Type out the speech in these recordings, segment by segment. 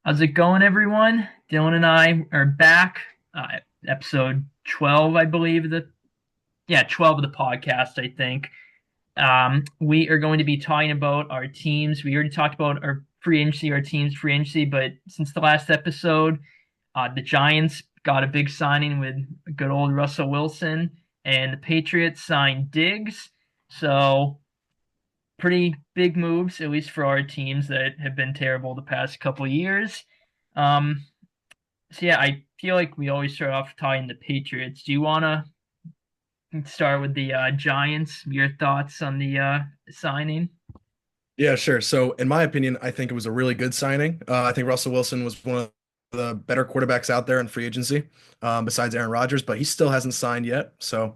How's it going, everyone? Dylan and I are back. Episode 12, I believe. 12 of the podcast, I think. We are going to be talking about our teams. We already talked about our free agency, our team's free agency, but since the last episode, the Giants got a big signing with good old Russell Wilson, and the Patriots signed Diggs. So, pretty big moves, at least for our teams that have been terrible the past couple of years. Um, so yeah, I feel like we always start off talking the Patriots. Do you want to start with the Giants? Your thoughts on the signing? Yeah, sure. So, in my opinion, I think it was a really good signing. I think Russell Wilson was one of the better quarterbacks out there in free agency, besides Aaron Rodgers, but he still hasn't signed yet. So,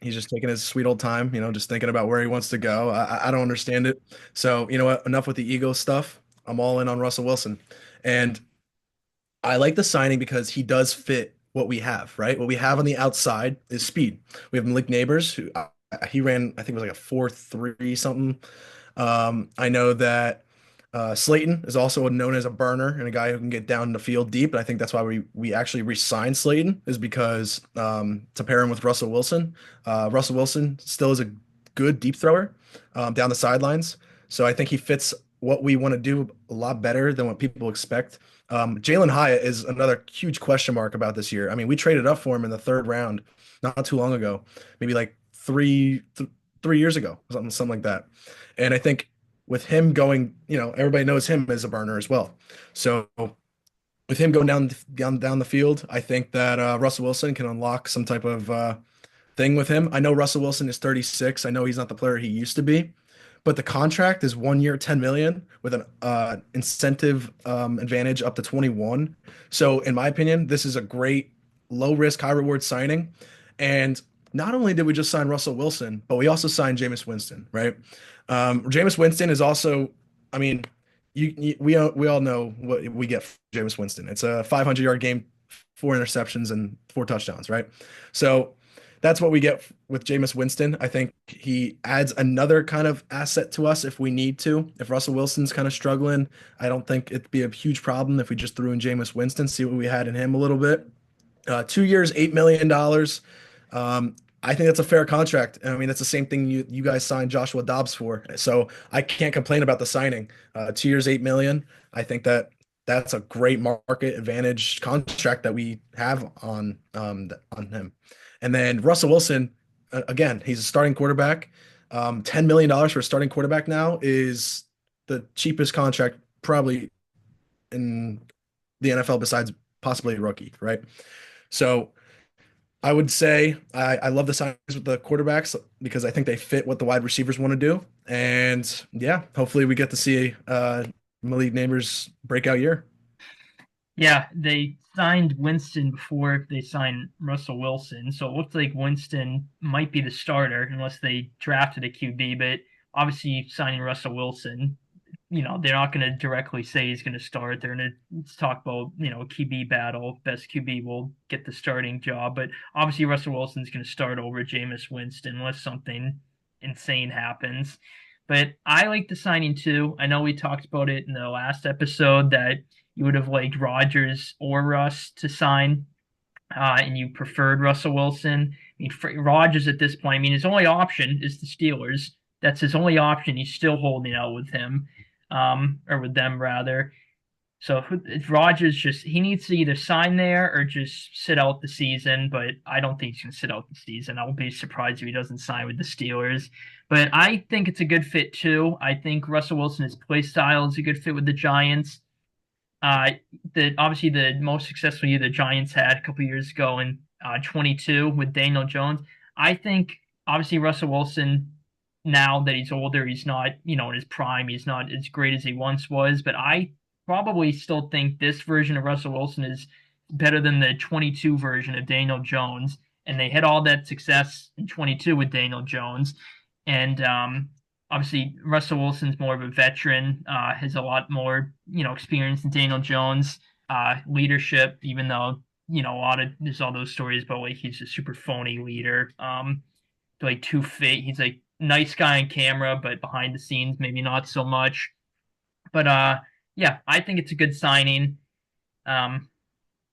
he's just taking his sweet old time, just thinking about where he wants to go. I don't understand it. So, you know what? Enough with the ego stuff. I'm all in on Russell Wilson. And I like the signing because he does fit what we have, right? What we have on the outside is speed. We have Malik Neighbors, who he ran, I think it was like a 4.3 something. I know that Slayton is also known as a burner and a guy who can get down the field deep. And I think that's why we actually re-signed Slayton is because to pair him with Russell Wilson. Russell Wilson still is a good deep thrower down the sidelines. So I think he fits what we want to do a lot better than what people expect. Jalen Hyatt is another huge question mark about this year. I mean, we traded up for him in the third round not too long ago, maybe like 3 years ago, something like that. And I think with him going, everybody knows him as a burner as well. So with him going down the field, I think that Russell Wilson can unlock some type of thing with him. I know Russell Wilson is 36. I know he's not the player he used to be, but the contract is 1 year, 10 million with an incentive advantage up to 21. So in my opinion, this is a great low risk, high reward signing. And not only did we just sign Russell Wilson, but we also signed Jameis Winston, right? Jameis Winston is also, I mean, we all know what we get from Jameis Winston. It's a 500-yard game, four interceptions and four touchdowns, right? So that's what we get with Jameis Winston. I think he adds another kind of asset to us if we need to. If Russell Wilson's kind of struggling, I don't think it'd be a huge problem if we just threw in Jameis Winston, see what we had in him a little bit. 2 years, $8 million. I think that's a fair contract. I mean, that's the same thing you guys signed Joshua Dobbs for. So I can't complain about the signing. 2 years, 8 million. I think that's a great market advantage contract that we have on him. And then Russell Wilson, again, he's a starting quarterback. $10 million for a starting quarterback now is the cheapest contract probably in the NFL besides possibly a rookie, right? So I would say I love the signings with the quarterbacks because I think they fit what the wide receivers want to do. And yeah, hopefully we get to see Malik Neighbors breakout year. Yeah, they signed Winston before they signed Russell Wilson, so it looks like Winston might be the starter unless they drafted a QB. But obviously, signing Russell Wilson, they're not going to directly say he's going to start. They're going to talk about, a QB battle. Best QB will get the starting job. But obviously, Russell Wilson's going to start over Jameis Winston unless something insane happens. But I like the signing too. I know we talked about it in the last episode that you would have liked Rodgers or Russ to sign, and you preferred Russell Wilson. I mean, for Rodgers at this point, I mean, his only option is the Steelers. That's his only option. He's still holding out with him, or with them rather. So if Rodgers just he needs to either sign there or just sit out the season. But I don't think he's going to sit out the season. I will be surprised if he doesn't sign with the Steelers. But I think it's a good fit too. I think Russell Wilson's play style is a good fit with the Giants. Uh, obviously the most successful year the Giants had a couple years ago in 22 with Daniel Jones. I think obviously Russell Wilson, now that he's older, he's not, in his prime, he's not as great as he once was, but I probably still think this version of Russell Wilson is better than the 22 version of Daniel Jones. And they had all that success in 22 with Daniel Jones. And obviously, Russell Wilson's more of a veteran, has a lot more, experience than Daniel Jones, leadership, even though, there's all those stories about like he's a super phony leader, like too fake. He's like nice guy on camera, but behind the scenes, maybe not so much. But Yeah, I think it's a good signing. Um,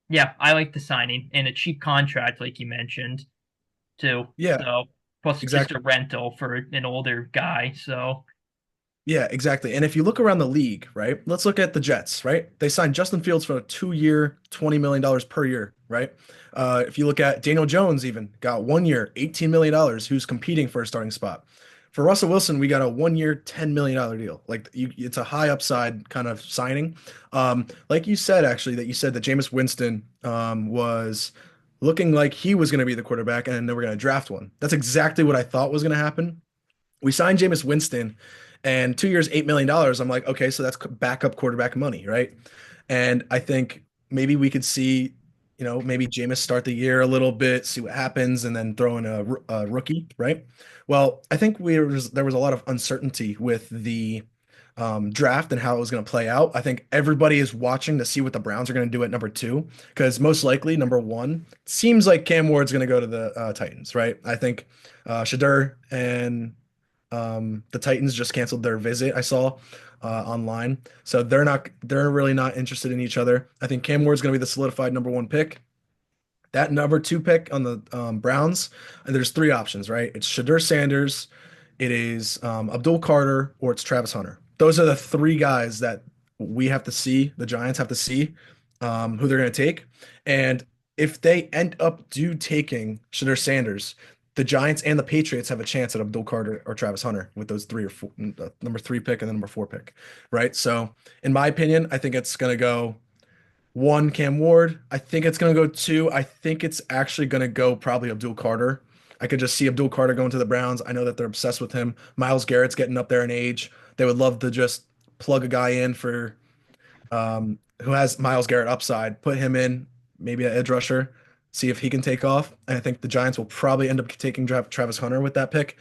yeah, I like the signing and a cheap contract, like you mentioned, too. Yeah, So plus just exactly. a rental for an older guy. So Yeah, exactly. And if you look around the league, right? Let's look at the Jets, right? They signed Justin Fields for a 2 year, $20 million per year, right? If you look at Daniel Jones, even got 1 year, $18 million, who's competing for a starting spot. For Russell Wilson, we got a 1 year, $10 million deal. Like it's a high upside kind of signing. Like you said, actually, that you said that Jameis Winston was looking like he was going to be the quarterback and then we're going to draft one. That's exactly what I thought was going to happen. We signed Jameis Winston, and 2 years, $8 million. I'm like, okay, so that's backup quarterback money, right? And I think maybe we could see, maybe Jameis start the year a little bit, see what happens, and then throw in a rookie, right? Well, I think there was a lot of uncertainty with the draft and how it was going to play out. I think everybody is watching to see what the Browns are going to do at number two, because most likely number one seems like Cam Ward's going to go to the Titans, right? I think Shadur and the Titans just canceled their visit, I saw online. So they're really not interested in each other. I think Cam Ward's going to be the solidified number one pick. That number two pick on the Browns, and there's three options, right? It's Shadur Sanders, it is Abdul Carter, or it's Travis Hunter. Those are the three guys that we have to see, the Giants have to see who they're going to take. And if they end up taking Shadur Sanders, the Giants and the Patriots have a chance at Abdul Carter or Travis Hunter with those three or four, number three pick and the number four pick, right? So, in my opinion, I think it's going to go one, Cam Ward. I think it's going to go two. I think it's actually going to go probably Abdul Carter. I could just see Abdul Carter going to the Browns. I know that they're obsessed with him. Myles Garrett's getting up there in age. They would love to just plug a guy in for who has Myles Garrett upside, put him in, maybe an edge rusher, see if he can take off. And I think the Giants will probably end up taking Travis Hunter with that pick.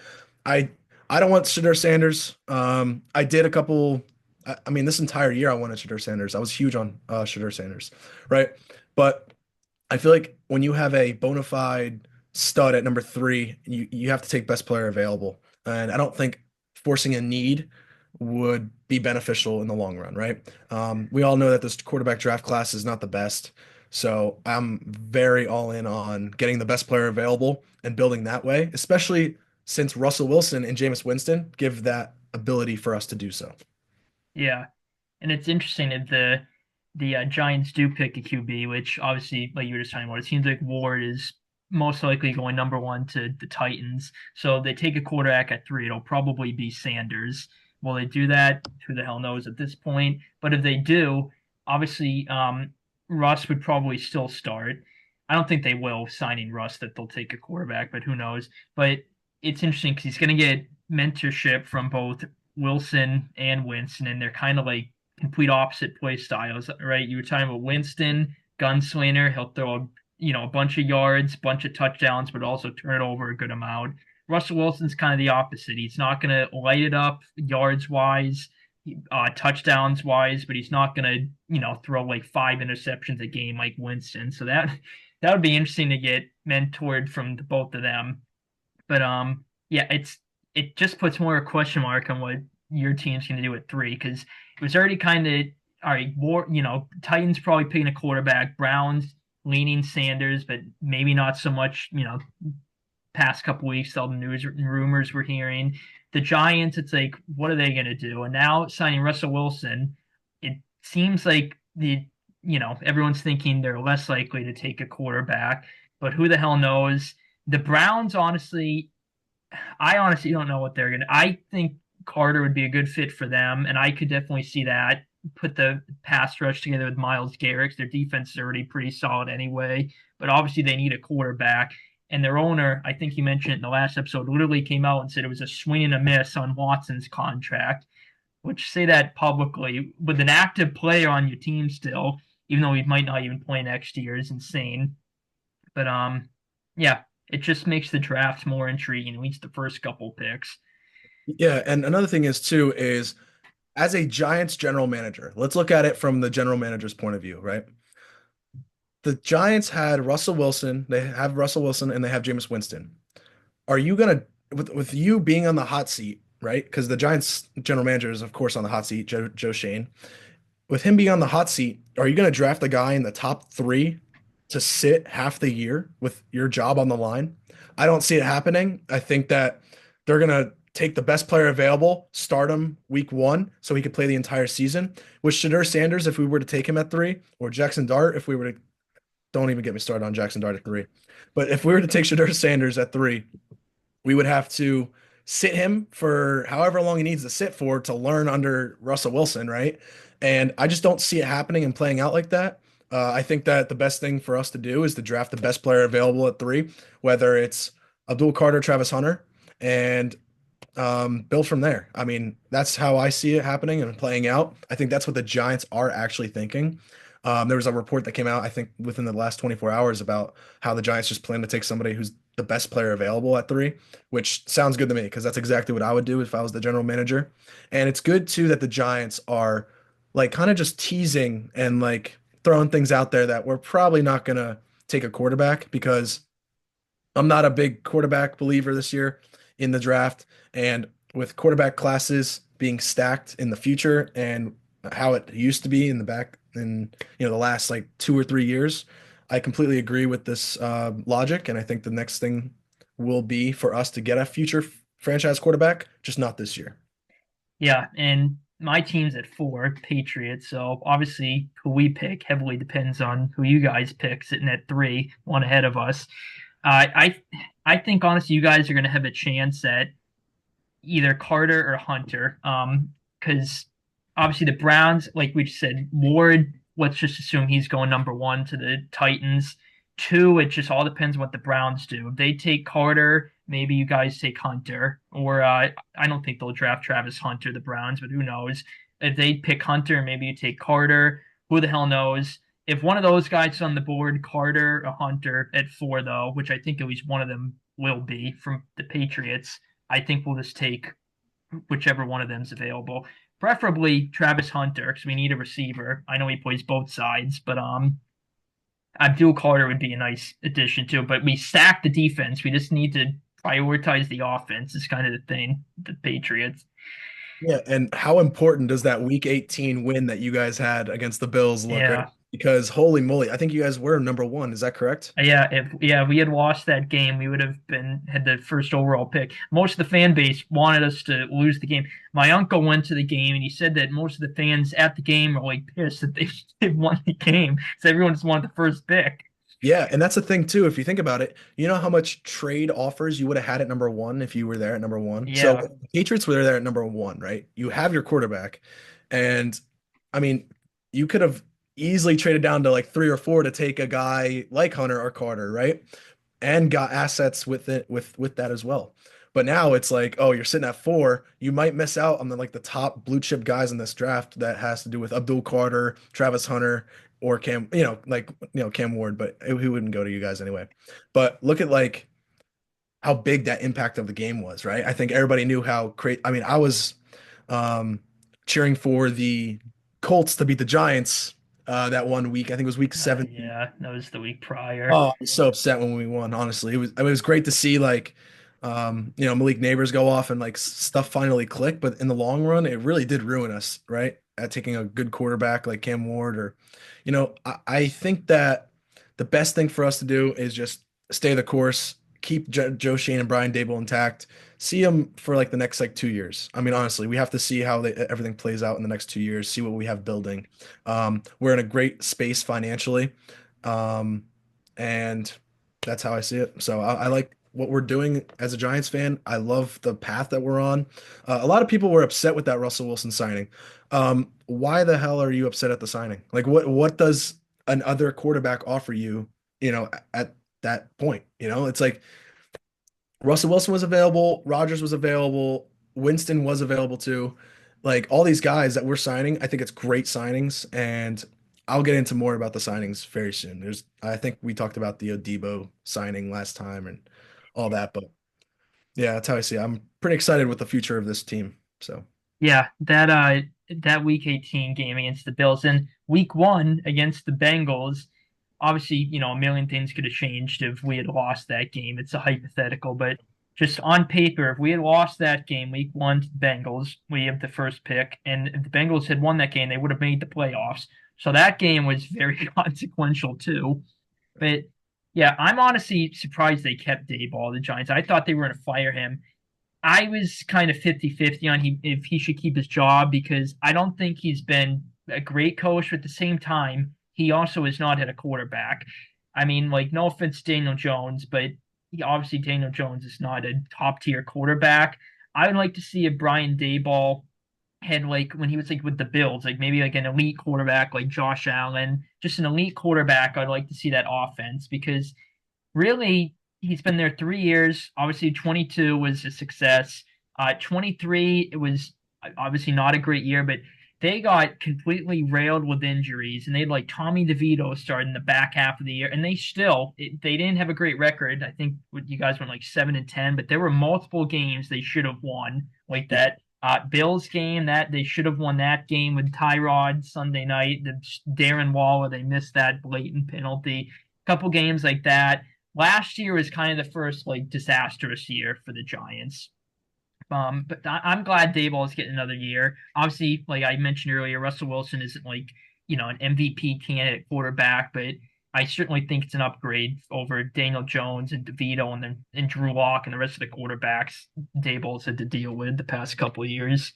I I don't want Shadur Sanders. I did a couple. I mean, this entire year I wanted Shadur Sanders. I was huge on Shadur Sanders, right? But I feel like when you have a bona fide stud at number three, you have to take best player available. And I don't think forcing a need would be beneficial in the long run, right? We all know that this quarterback draft class is not the best. So I'm very all in on getting the best player available and building that way, especially since Russell Wilson and Jameis Winston give that ability for us to do so. yeah, and it's interesting that the Giants do pick a QB, which obviously, like you were just talking about, it seems like Ward is most likely going number one to the Titans. So they take a quarterback at three. It'll probably be Sanders. Will they do that? Who the hell knows at this point? But if they do, obviously, Russ would probably still start. I don't think they will signing Russ that they'll take a quarterback, but who knows? But it's interesting because he's going to get mentorship from both Wilson and Winston, and they're kind of like complete opposite play styles, right? You were talking about Winston, gunslinger. He'll throw a bunch of yards, bunch of touchdowns, but also turn it over a good amount. Russell Wilson's kind of the opposite. He's not going to light it up yards wise, touchdowns wise, but he's not going to throw like five interceptions a game like Winston. So that would be interesting to get mentored from both of them. But yeah, it just puts more a question mark on what your team's going to do at three because it was already kind of all right. Titans probably picking a quarterback, Browns leaning Sanders, but maybe not so much. Past couple weeks, all the news and rumors we're hearing. The Giants, it's like, what are they going to do? And now signing Russell Wilson, it seems like everyone's thinking they're less likely to take a quarterback, but who the hell knows? The Browns, I honestly don't know what they're gonna. I think Carter would be a good fit for them, and I could definitely see that. Put the pass rush together with Myles Garrett. Their defense is already pretty solid anyway, but obviously they need a quarterback. And their owner, I think you mentioned it in the last episode, literally came out and said it was a swing and a miss on Watson's contract, which say that publicly with an active player on your team still, even though he might not even play next year, is insane. But yeah, it just makes the draft more intriguing, at least the first couple picks. Yeah, and another thing is too is as a Giants general manager, let's look at it from the general manager's point of view, right? The Giants had Russell Wilson, they have Russell Wilson and they have Jameis Winston. Are you gonna with you being on the hot seat, right? Because the Giants general manager is of course on the hot seat, Joe Shane. with him being on the hot seat, are you going to draft a guy in the top three to sit half the year with your job on the line? I don't see it happening. I think that they're going to take the best player available, start him week one so he could play the entire season. With Shadur Sanders, if we were to take him at three, or Jackson Dart, if we were to, don't even get me started on Jackson Dart at three. But if we were to take Shadur Sanders at three, we would have to sit him for however long he needs to sit for to learn under Russell Wilson, right? And I just don't see it happening and playing out like that. I think that the best thing for us to do is to draft the best player available at three, whether it's Abdul Carter, Travis Hunter, and build from there. I mean, that's how I see it happening and playing out. I think that's what the Giants are actually thinking. There was a report that came out, I think, within the last 24 hours about how the Giants just plan to take somebody who's the best player available at three, which sounds good to me because that's exactly what I would do if I was the general manager. And it's good too that the Giants are like kind of just teasing and like throwing things out there that we're probably not going to take a quarterback because I'm not a big quarterback believer this year in the draft. And with quarterback classes being stacked in the future and how it used to be in the back in the last like 2 or 3 years, I completely agree with this logic. And I think the next thing will be for us to get a future franchise quarterback, just not this year. Yeah, and my team's at four, Patriots. So obviously, who we pick heavily depends on who you guys pick, sitting at three, one ahead of us. I think honestly, you guys are going to have a chance at either Carter or Hunter. Because obviously the Browns, like we just said, Ward, let's just assume he's going number one to the Titans. Two, it just all depends what the Browns do. If they take Carter, maybe you guys take Hunter. Or I don't think they'll draft Travis Hunter, the Browns, but who knows? If they pick Hunter, maybe you take Carter. Who the hell knows? If one of those guys is on the board, Carter or Hunter at four, though, which I think at least one of them will be from the Patriots, I think we'll just take whichever one of them's available. Preferably Travis Hunter because we need a receiver. I know he plays both sides, but Abdul Carter would be a nice addition too. But we stack the defense. We just need to prioritize the offense. Is kind of the thing. The Patriots. Yeah, and how important does that Week 18 win that you guys had against the Bills look, right? Yeah, Because holy moly, I think you guys were number one. Is that correct? if we had lost that game, we would have been had the first overall pick. Most of the fan base wanted us to lose the game. My uncle went to the game and he said that most of the fans at the game were like pissed that they won the game. So everyone just wanted the first pick. Yeah, and that's the thing too. If you think about it, you know how much trade offers you would have had at number one if you were there at number one. So Yeah, the Patriots were there at number one, right? You have your quarterback, and I mean, you could have easily traded down to like three or four to take a guy like Hunter or Carter, right? And got assets with it with that as well. But now it's like, oh, you're sitting at four. You might miss out on the top blue chip guys in this draft that has to do with Abdul Carter, Travis Hunter, or Cam, Cam Ward, but he wouldn't go to you guys anyway. But look at like how big that impact of the game was, right? I think everybody knew how great. I mean, I was um, cheering for the Colts to beat the Giants that one week. I think it was week 17. yeah, that was the week prior. Oh, I was so upset when we won, honestly. It was great to see like Malik Neighbors go off and like stuff finally click, but in the long run, it really did ruin us, right? At taking a good quarterback like Cam Ward or I think that the best thing for us to do is just stay the course, keep Joe Shane and Brian Dable intact, see them for like the next like 2 years. I mean, honestly, we have to see how everything plays out in the next 2 years, see what we have building. We're in a great space financially. Um, and that's how I see it. So I like what we're doing as a Giants fan. I love the path that we're on. A lot of people were upset with that Russell Wilson signing. Why the hell are you upset at the signing? Like, what does another quarterback offer you? At that point, it's like Russell Wilson was available, Rodgers was available, Winston was available too. Like all these guys that we're signing, I think it's great signings, and I'll get into more about the signings very soon. I think we talked about the Odebo signing last time and all that, but yeah, that's how I see it. I'm pretty excited with the future of this team. So Yeah, that week 18 game against the Bills and week one against the Bengals. Obviously, a million things could have changed if we had lost that game. It's a hypothetical, but just on paper, if we had lost that game week one to the Bengals, we have the first pick, and if the Bengals had won that game, they would have made the playoffs. So that game was very consequential too. But yeah, I'm honestly surprised they kept Dayball, the Giants. I thought they were going to fire him. I was kind of 50-50 on if he should keep his job because I don't think he's been a great coach, but at the same time, he also has not had a quarterback. I mean, like, no offense to Daniel Jones, but obviously Daniel Jones is not a top tier quarterback. I would like to see a Brian Dayball had like when he was like with the Bills, like maybe like an elite quarterback like Josh Allen, just an elite quarterback. I'd like to see that offense because really, he's been there 3 years. Obviously, 22 was a success. 23, it was obviously not a great year, but they got completely railed with injuries, and they had like Tommy DeVito start in the back half of the year, and they didn't have a great record. I think what you guys went like 7-10, but there were multiple games they should have won, like that Bills game that they should have won that game with Tyrod Sunday night. The Darren Waller, they missed that blatant penalty. Couple games like that. Last year was kind of the first like disastrous year for the Giants. But I'm glad Dayball is getting another year. Obviously, like I mentioned earlier, Russell Wilson isn't like, an MVP candidate quarterback, but I certainly think it's an upgrade over Daniel Jones and DeVito and Drew Lock and the rest of the quarterbacks Dayball's had to deal with the past couple of years.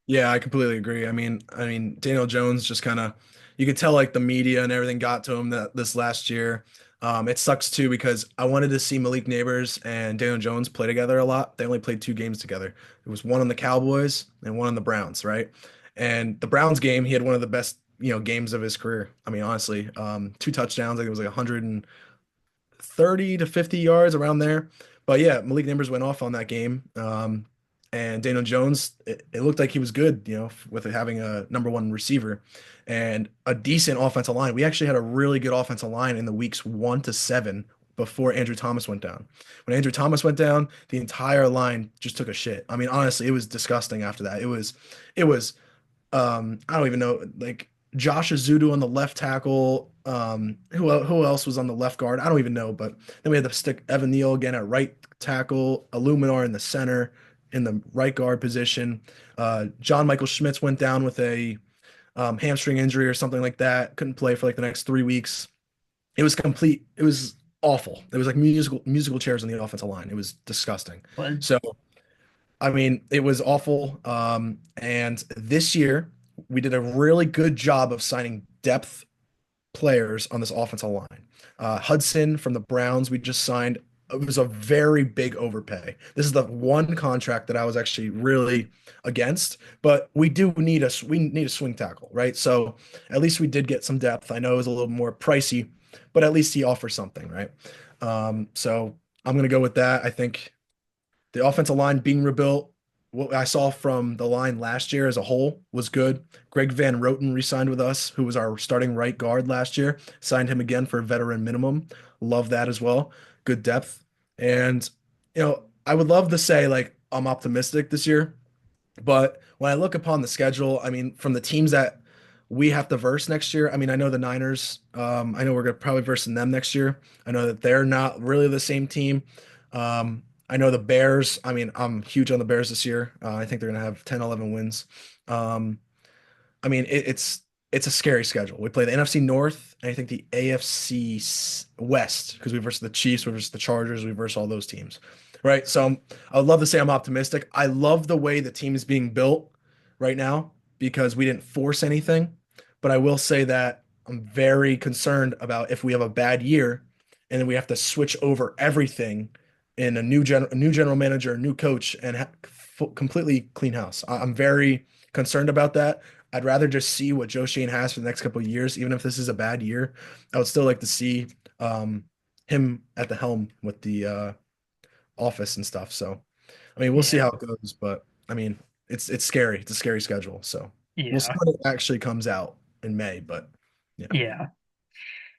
Yeah, I completely agree. Daniel Jones just kind of, you could tell like the media and everything got to him that this last year. It sucks too because I wanted to see Malik Neighbors and Daniel Jones play together a lot. They only played 2 games together. It was one on the Cowboys and one on the Browns, right? And the Browns game, he had one of the best, games of his career. I mean, honestly, 2 touchdowns. I think it was like 130 to 50 yards around there. But yeah, Malik Neighbors went off on that game. And Daniel Jones, it looked like he was good, with having a number one receiver and a decent offensive line. We actually had a really good offensive line in the weeks 1 to 7 before Andrew Thomas went down. When Andrew Thomas went down, the entire line just took a shit. I mean, honestly, it was disgusting after that. It was I don't even know, like Josh Azudu on the left tackle. Who else was on the left guard? I don't even know. But then we had to stick Evan Neal again at right tackle, Illuminar in the center, in the right guard position. John Michael Schmitz went down with a hamstring injury or something like that. Couldn't play for like the next 3 weeks. It was complete. It was awful. It was like musical chairs on the offensive line. It was disgusting. But So I mean, it was awful. And this year, we did a really good job of signing depth players on this offensive line. Hudson from the Browns, we just signed. It was a very big overpay. This is the one contract that I was actually really against, but we need a swing tackle, right? So at least we did get some depth. I know it was a little more pricey, but at least he offers something, right? So I'm gonna go with that. I think the offensive line being rebuilt, what I saw from the line last year as a whole was good. Greg Van Roten re-signed with us, who was our starting right guard last year. Signed him again for a veteran minimum. Love that as well. Good depth. And, I would love to say like I'm optimistic this year, but when I look upon the schedule, I mean, from the teams that we have to verse next year, I mean, I know the Niners, I know we're gonna probably verse them next year. I know that they're not really the same team. I know the Bears, I mean, I'm huge on the Bears this year. I think they're gonna have 10, 11 wins. Um, I mean, it's a scary schedule. We play the NFC North and I think the AFC West because we versus the Chiefs, we versus the Chargers, we versus all those teams, right? So I would love to say I'm optimistic. I love the way the team is being built right now because we didn't force anything. But I will say that I'm very concerned about if we have a bad year and then we have to switch over everything in a new general manager, a new coach, and completely clean house. I'm very concerned about that. I'd rather just see what Joe Shane has for the next couple of years, even if this is a bad year. I would still like to see him at the helm with the office and stuff. So, I mean, we'll see yeah, how it goes, but I mean, it's scary. It's a scary schedule. So we'll see yeah, when it actually comes out in May. But yeah, yeah.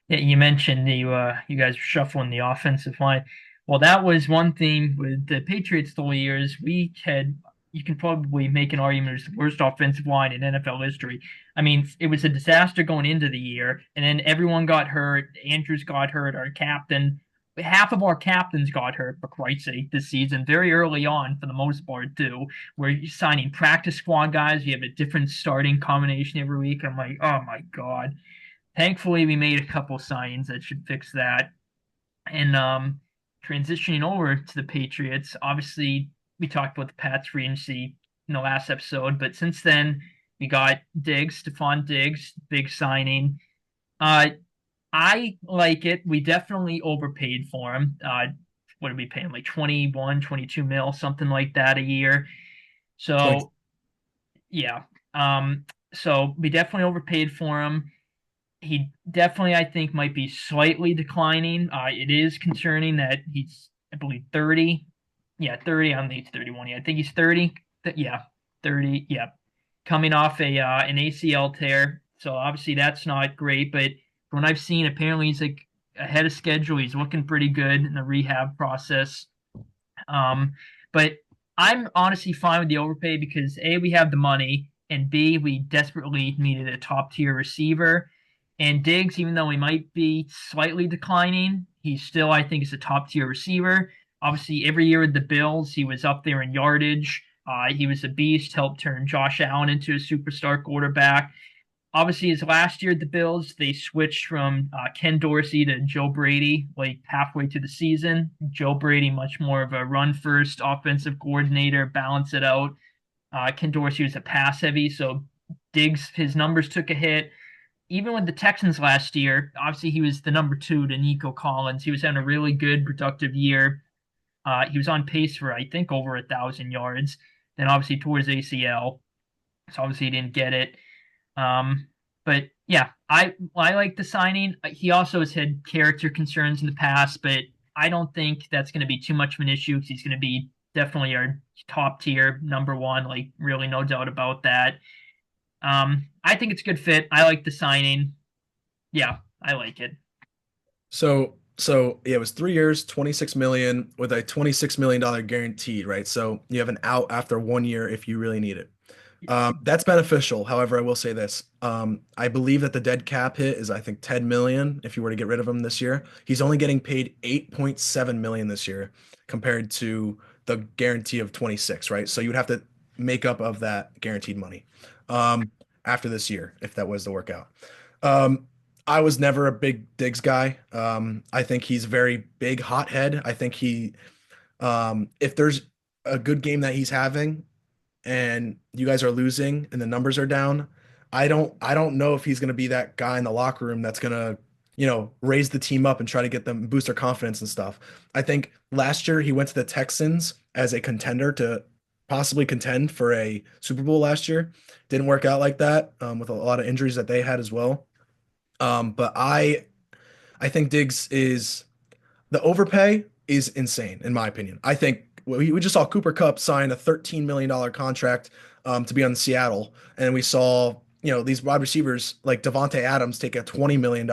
Yeah, you mentioned you guys were shuffling the offensive line. Well, that was one thing with the Patriots the whole years. We had you can probably make an argument it was the worst offensive line in NFL history. I mean, it was a disaster going into the year, and then everyone got hurt. Andrews got hurt, our captain. half of our captains got hurt, for Christ's sake, this season, very early on for the most part, too. Where you're signing practice squad guys, you have a different starting combination every week. I'm like, oh my God. Thankfully, we made a couple signs that should fix that. And transitioning over to the Patriots, obviously, we talked about the Pats free agency in the last episode, but since then, we got Stefon Diggs, big signing. Uh, I like it. We definitely overpaid for him. What are we paying? Like 21, 22 mil, something like that a year. 20. So, yeah. Um, so we definitely overpaid for him. He definitely, I think, might be slightly declining. It is concerning that he's, I believe, 30. Yeah, 30. I don't think he's 31 yet. I think he's 30. Yeah, 30. Yeah, coming off a an ACL tear. So obviously that's not great. But from what I've seen, apparently he's like ahead of schedule. He's looking pretty good in the rehab process. But I'm honestly fine with the overpay because A, we have the money, and B, we desperately needed a top tier receiver. And Diggs, even though he might be slightly declining, he still, I think, is a top tier receiver. Obviously, every year with the Bills, he was up there in yardage. He was a beast, helped turn Josh Allen into a superstar quarterback. Obviously, his last year at the Bills, they switched from Ken Dorsey to Joe Brady like halfway to the season. Joe Brady, much more of a run first offensive coordinator, balance it out. Ken Dorsey was a pass heavy, so Diggs, his numbers took a hit. Even with the Texans last year, obviously he was the number two to Nico Collins. He was having a really good, productive year. He was on pace for, I think, over 1,000 yards. Then obviously towards ACL, so obviously he didn't get it. Um, but yeah, I like the signing. He also has had character concerns in the past, but I don't think that's going to be too much of an issue because he's going to be definitely our top tier number one. Like really, no doubt about that. I think it's a good fit. I like the signing. Yeah, I like it. So yeah, it was 3 years, 26 million with a $26 million guaranteed, right? So you have an out after 1 year if you really need it. That's beneficial. However, I will say this. I believe that the dead cap hit is, I think, 10 million if you were to get rid of him this year. He's only getting paid 8.7 million this year compared to the guarantee of 26, right? So you would have to make up of that guaranteed money um, after this year if that was to work out. Um, I was never a big Diggs guy. I think he's very big hothead. I think if there's a good game that he's having, and you guys are losing and the numbers are down, I don't know if he's going to be that guy in the locker room that's going to, raise the team up and try to get them boost their confidence and stuff. I think last year he went to the Texans as a contender to possibly contend for a Super Bowl last year. Didn't work out like that with a lot of injuries that they had as well. But I think Diggs is the overpay is insane, in my opinion. I think we just saw Cooper Kupp sign a $13 million contract to be on Seattle, and we saw these wide receivers like Devonte Adams take a $20 million.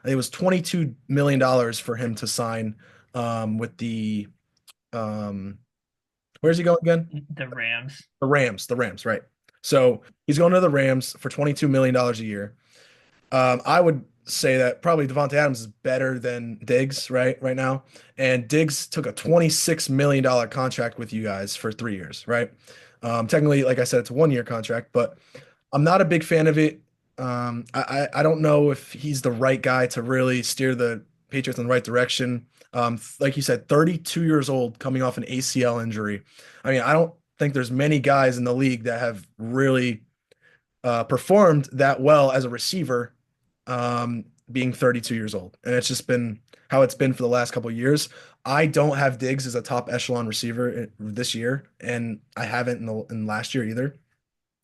It was $22 million for him to sign with the um, where's he going again? The Rams. The Rams, right? So he's going to the Rams for $22 million a year. I would say that probably Devonte Adams is better than Diggs right now. And Diggs took a $26 million contract with you guys for 3 years, right? Technically, like I said, it's a 1 year contract, but I'm not a big fan of it. I don't know if he's the right guy to really steer the Patriots in the right direction. Like you said, 32 years old, coming off an ACL injury. I mean, I don't think there's many guys in the league that have really performed that well as a receiver, being 32 years old. And it's just been how it's been for the last couple of years. I don't have Diggs as a top echelon receiver this year, and I haven't in last year either.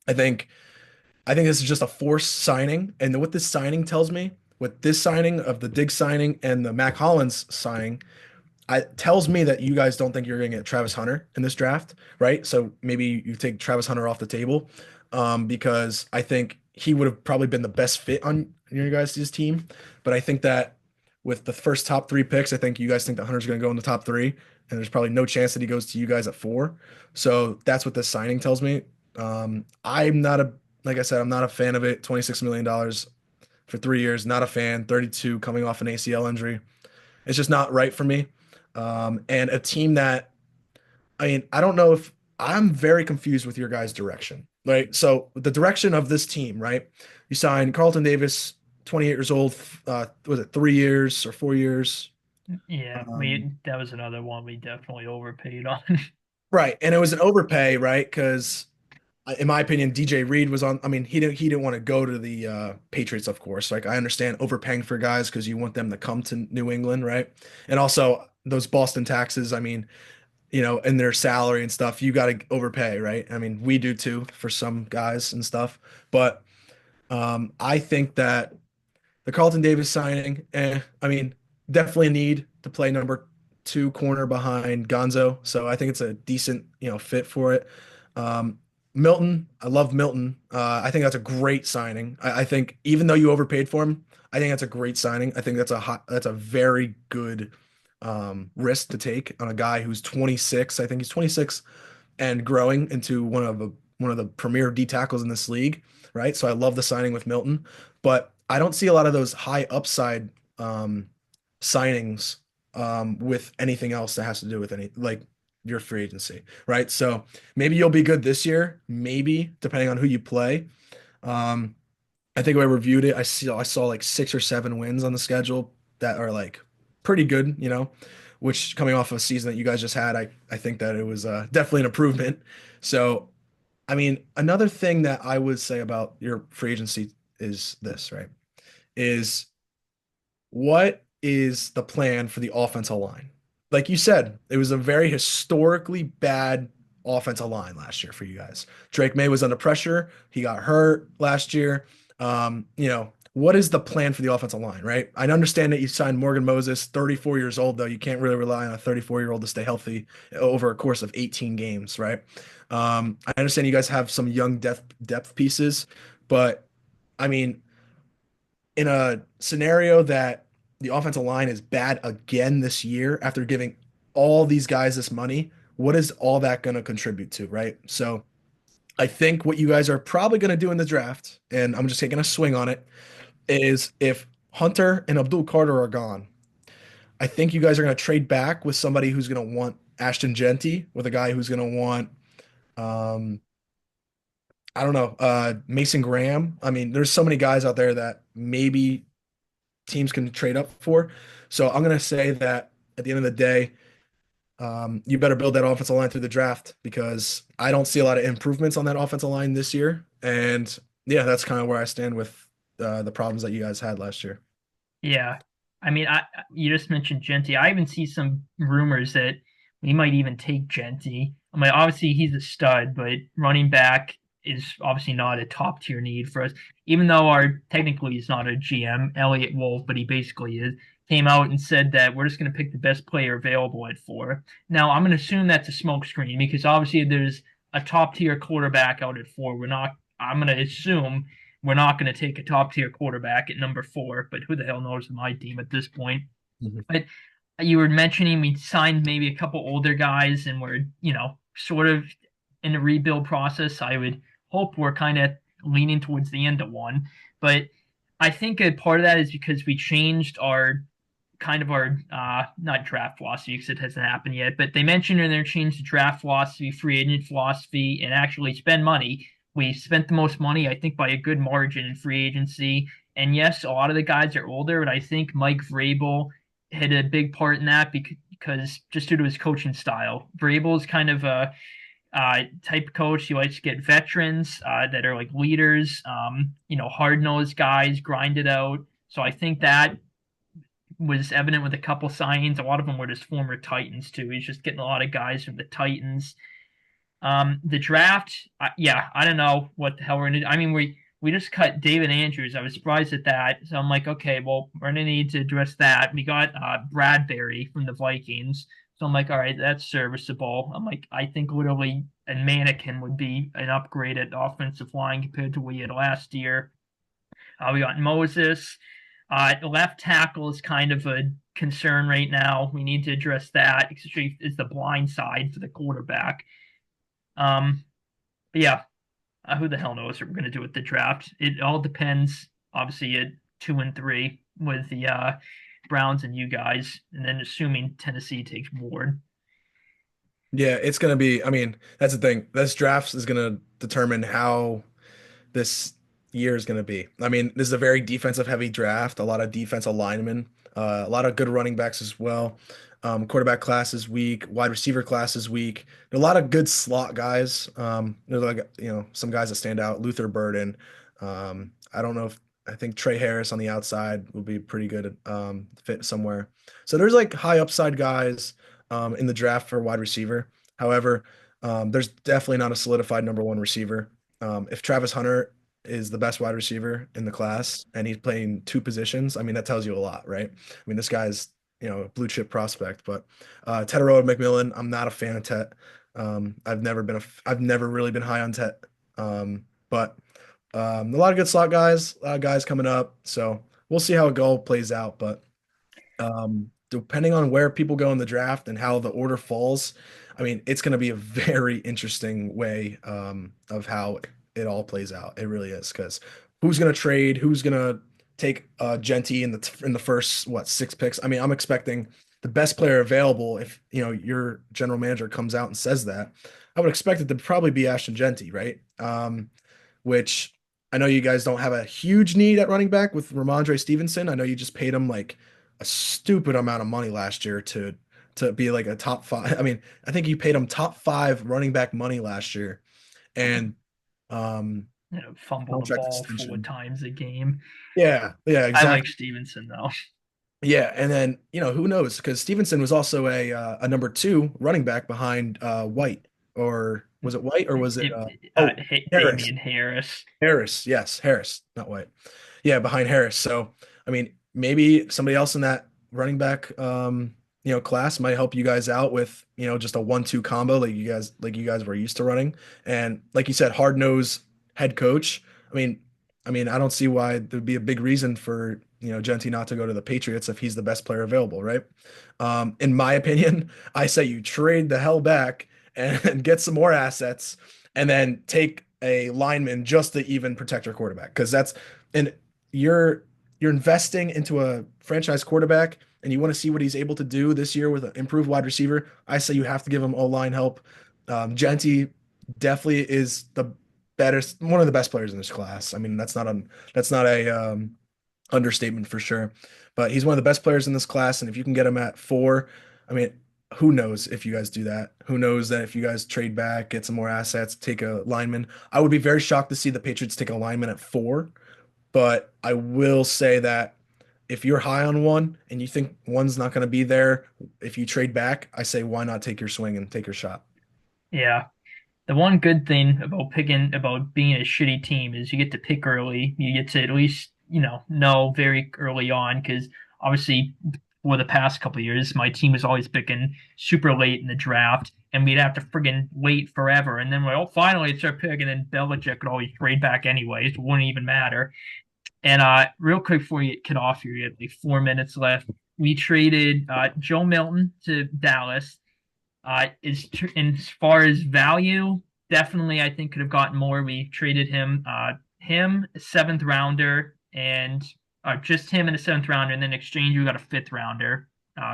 I think I think this is just a forced signing. And what this signing tells me, with this signing of the Diggs signing and the Mac Hollins signing, it tells me that you guys don't think you're going to get Travis Hunter in this draft, right? So maybe you take Travis Hunter off the table, because I think he would have probably been the best fit on your guys' team. But I think that with the first top three picks, I think you guys think that Hunter's going to go in the top three, and there's probably no chance that he goes to you guys at four. So that's what this signing tells me. I'm not a, like I said, I'm not a fan of it. $26 million for 3 years, not a fan. 32 coming off an ACL injury. It's just not right for me. And a team that, I mean, I don't know if I'm very confused with your guys' direction, right? So the direction of this team, right? You signed Carlton Davis, 28 years old. Was it 3 years or 4 years? Yeah, Um, we that was another one we definitely overpaid on. right, and it was an overpay, right? Because in my opinion, DJ Reed was on. I mean, he didn't want to go to the Patriots, of course. Like I understand overpaying for guys because you want them to come to New England, right? And also those Boston taxes. I mean, and their salary and stuff, you got to overpay, right? I mean, we do too for some guys and stuff. But I think that the Carlton Davis signing, I mean, definitely a need to play number two corner behind Gonzo. So I think it's a decent, fit for it. Um, Milton, I love Milton. I think that's a great signing. I think even though you overpaid for him, I think that's a great signing. I think that's a very good risk to take on a guy who's 26. I think he's 26 and growing into one of the premier D tackles in this league, right? So I love the signing with Milton, but I don't see a lot of those high upside um, signings with anything else that has to do with any like your free agency, right? So maybe you'll be good this year, maybe depending on who you play. Um, I think when I reviewed it, I saw like 6 or 7 wins on the schedule that are like pretty good, which coming off of a season that you guys just had, I think that it was definitely an improvement. So, I mean, another thing that I would say about your free agency is this, right? Is what is the plan for the offensive line? Like you said, it was a very historically bad offensive line last year for you guys. Drake May was under pressure. He got hurt last year. What is the plan for the offensive line, right? I understand that you signed Morgan Moses, 34 years old, though. You can't really rely on a 34-year-old to stay healthy over a course of 18 games, right? I understand you guys have some young depth pieces, but I mean, in a scenario that the offensive line is bad again this year after giving all these guys this money, what is all that going to contribute to, right? So I think what you guys are probably going to do in the draft, and I'm just taking a swing on it, is if Hunter and Abdul Carter are gone, I think you guys are going to trade back with somebody who's going to want Ashton Genty, with a guy who's going to want, um, I don't know, Mason Graham. I mean, there's so many guys out there that maybe teams can trade up for. So I'm going to say that at the end of the day, you better build that offensive line through the draft because I don't see a lot of improvements on that offensive line this year. And yeah, that's kind of where I stand with the problems that you guys had last year. Yeah. I mean, you just mentioned Genty. I even see some rumors that we might even take Genty. I mean, obviously he's a stud, but running back is obviously not a top tier need for us. Even though our technically he's not a GM, Elliot Wolf, but he basically is, came out and said that we're just going to pick the best player available at four. Now, I'm going to assume that's a smokescreen because obviously there's a top tier quarterback out at four. We're not. I'm going to assume we're not going to take a top tier quarterback at number four, but who the hell knows in my team at this point? Mhm. But you were mentioning we signed maybe a couple older guys and we're, sort of in the rebuild process. I would hope we're kind of leaning towards the end of one. But I think a part of that is because we changed our kind of our not draft philosophy because it hasn't happened yet, but they mentioned in their change to draft philosophy, free agent philosophy, and actually spend money. We spent the most money, I think, by a good margin in free agency. And yes, a lot of the guys are older, but I think Mike Vrabel had a big part in that because just due to his coaching style. Vrabel is kind of a type of coach. He likes to get veterans that are like leaders, hard nosed guys, grind it out. So I think that was evident with a couple signings. A lot of them were just former Titans too. He's just getting a lot of guys from the Titans. The draft, yeah, I don't know what the hell we're gonna do. I mean, we just cut David Andrews. I was surprised at that. So I'm like, okay, well, we're gonna need to address that. We got Bradbury from the Vikings. So I'm like, all right, that's serviceable. I'm like, I think literally a mannequin would be an upgrade at offensive line compared to what we had last year. We got Moses. Left tackle is kind of a concern right now. We need to address that, especially is the blind side for the quarterback. But yeah, who the hell knows what we're going to do with the draft? It all depends, obviously, at 2 and 3 with the Browns and you guys, and then assuming Tennessee takes Ward. Yeah, it's gonna be. I mean, that's the thing. This draft is gonna determine how this year is going to be. I mean, this is a very defensive heavy draft, a lot of defensive linemen, a lot of good running backs as well. Quarterback class is weak, wide receiver class is weak. There are a lot of good slot guys. There's like, some guys that stand out. Luther Burden. I don't know if I think Trey Harris on the outside will be pretty good fit somewhere. So there's like high upside guys in the draft for wide receiver. However, there's definitely not a solidified number one receiver. If Travis Hunter is the best wide receiver in the class and he's playing two positions, I mean, that tells you a lot, right? I mean, this guy's, a blue chip prospect, but Teteroa McMillan, I'm not a fan of Tet. I've never really been high on Tet. But a lot of good slot guys, a lot of guys coming up. So we'll see how it all plays out. But depending on where people go in the draft and how the order falls, I mean, it's going to be a very interesting way of how it all plays out. It really is because who's going to trade? Who's going to take Genty in the first six picks? I mean, I'm expecting the best player available. If your general manager comes out and says that, I would expect it to probably be Ashton Genty, right? Which I know you guys don't have a huge need at running back with Ramondre Stevenson. I know you just paid him like a stupid amount of money last year to be like a top five. I mean, I think you paid him top five running back money last year, and um, Fumble the contract ball 4 extension. times a game. Yeah, yeah, I like exactly. Stevenson though. Yeah, and then who knows? Because Stevenson was also a number two running back behind White, or was it White or was it Harris? Damian Harris. Harris, yes, Harris, not White. Yeah, behind Harris. So, I mean, maybe somebody else in that running back class might help you guys out with, just a 1-2 combo like you guys were used to running. And like you said, hard-nosed head coach. I mean, I don't see why there'd be a big reason for, Genti not to go to the Patriots if he's the best player available, right? In my opinion, I say you trade the hell back and get some more assets and then take a lineman just to even protect your quarterback because and you're investing into a franchise quarterback and you want to see what he's able to do this year with an improved wide receiver. I say you have to give him O-line help. Genty definitely is one of the best players in this class. I mean, that's not a understatement for sure, but he's one of the best players in this class. And if you can get him at 4, I mean, who knows if you guys do that? Who knows that if you guys trade back, get some more assets, take a lineman? I would be very shocked to see the Patriots take a lineman at 4, but I will say that if you're high on one and you think one's not going to be there, if you trade back, I say why not take your swing and take your shot? Yeah. The one good thing about being a shitty team is you get to pick early. You get to at least, know very early on because obviously for the past couple of years, my team was always picking super late in the draft and we'd have to friggin' wait forever. And then finally it's our pick and then Belichick could always trade back anyways. It wouldn't even matter. And real quick before you get off here, you had like 4 minutes left. We traded Joe Milton to Dallas. As far as value, definitely I think could have gotten more. We traded him a seventh rounder, and just him in a seventh rounder, and then in exchange we got a fifth rounder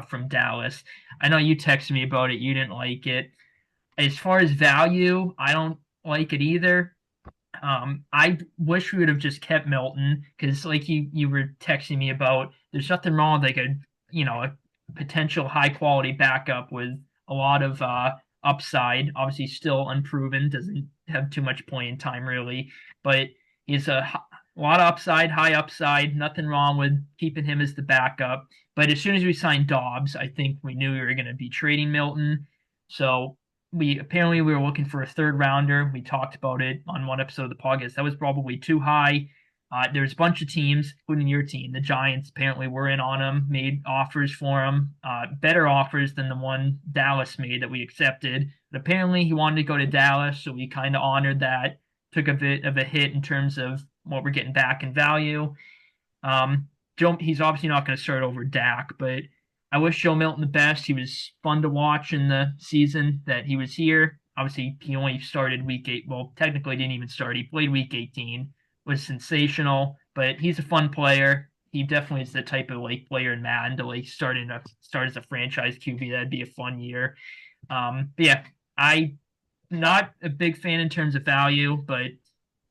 from Dallas. I know you texted me about it. You didn't like it. As far as value, I don't like it either. I wish we would have just kept Milton because, like you were texting me about, there's nothing wrong with like a potential high quality backup with a lot of upside. Obviously, still unproven, doesn't have too much playing time really, but he's a lot of upside, high upside. Nothing wrong with keeping him as the backup. But as soon as we signed Dobbs, I think we knew we were going to be trading Milton. So we were looking for a third rounder. We talked about it on one episode of the podcast. That was probably too high. There's a bunch of teams, including your team. The Giants apparently were in on him, made offers for him, better offers than the one Dallas made that we accepted. But apparently he wanted to go to Dallas, so we kind of honored that. Took a bit of a hit in terms of what we're getting back in value. He's obviously not going to start over Dak, but I wish Joe Milton the best. He was fun to watch in the season that he was here. Obviously, he only started week 8. Well, technically, didn't even start. He played week 18. Was sensational, but he's a fun player. he definitely is the type of like player in Madden to like start as a franchise QB. That'd be a fun year. But yeah, I not a big fan in terms of value, but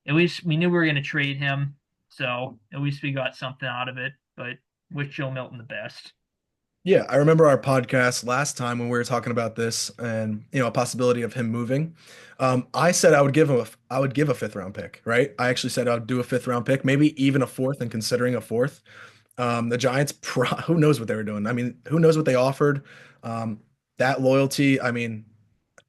at least we knew we were going to trade him, so at least we got something out of it. But wish Joe Milton the best. Yeah, I remember our podcast last time when we were talking about this and a possibility of him moving. I said I would give a fifth round pick, right? I actually said I'd do a fifth round pick, maybe even a fourth, and considering a fourth. The Giants, who knows what they were doing? I mean, who knows what they offered? Um, that loyalty, I mean,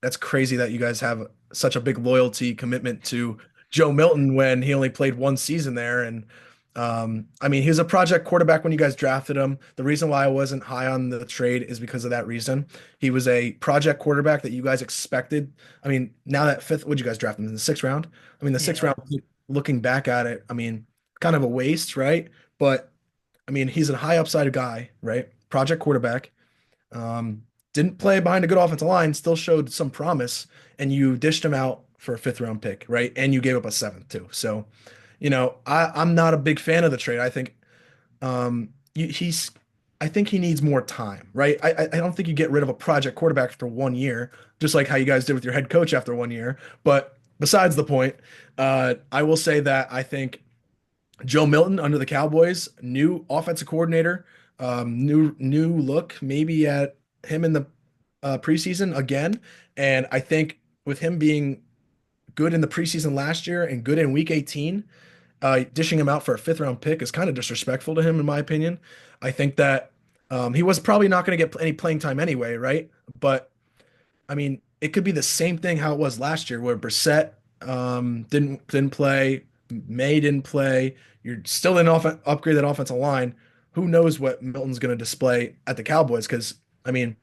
that's crazy that you guys have such a big loyalty commitment to Joe Milton when he only played one season there. And I mean, he was a project quarterback when you guys drafted him. The reason why I wasn't high on the trade is because of that reason. He was a project quarterback that you guys expected. I mean, now that fifth, would you guys draft him in the sixth round? I mean, the sixth Yeah, round, looking back at it, I mean, kind of a waste, right? But I mean, he's a high upside guy, right? Project quarterback. Um, didn't play behind a good offensive line, still showed some promise, and you dished him out for a fifth round pick, right? And you gave up a seventh too. So, I'm not a big fan of the trade. I think he's I think he needs more time, right? I don't think you get rid of a project quarterback after 1 year, just like how you guys did with your head coach after 1 year. But besides the point, I will say that I think Joe Milton under the Cowboys, new offensive coordinator, new look, maybe at him in the preseason again. And I think with him being good in the preseason last year and good in Week 18, dishing him out for a fifth round pick is kind of disrespectful to him, in my opinion. I think that he was probably not going to get any playing time anyway, right? But I mean, it could be the same thing how it was last year, where Brissett didn't play, May didn't play. You're still in upgrade that offensive line. Who knows what Milton's going to display at the Cowboys? Because I mean,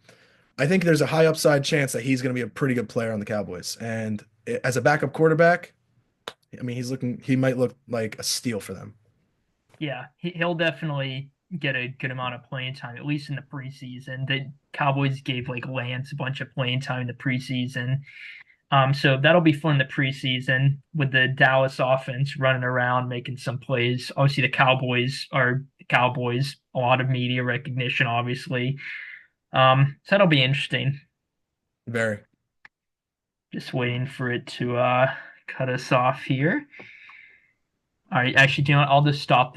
I think there's a high upside chance that he's going to be a pretty good player on the Cowboys. And as a backup quarterback, I mean, he might look like a steal for them. yeah, he'll definitely get a good amount of playing time, at least in the preseason. The Cowboys gave like Lance a bunch of playing time in the preseason. So that'll be fun in the preseason with the Dallas offense running around making some plays. Obviously, the Cowboys are the Cowboys, a lot of media recognition, obviously. So that'll be interesting. Very. Just waiting for it to cut us off here. All right, actually, do you know what? I'll just stop